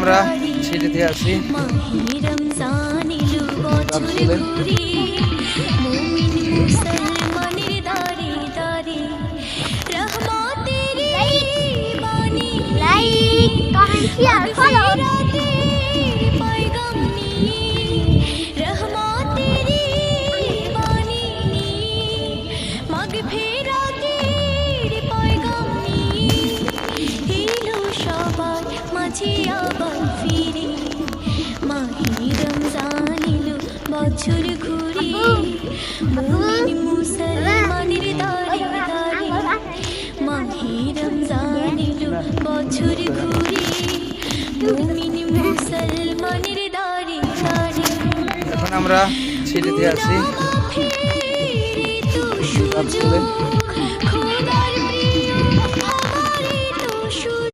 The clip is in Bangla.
আমরা সিটিতে আছি। বছর ঘুরি মুমিন মুসলমানের দাঁড়ে দাঁড়ে মাহে রমজান এলো বছর ঘুরি মুমিন মুসলমানের দাঁড়ে দাঁড়ে। এখন আমরা সিটিতে আছি।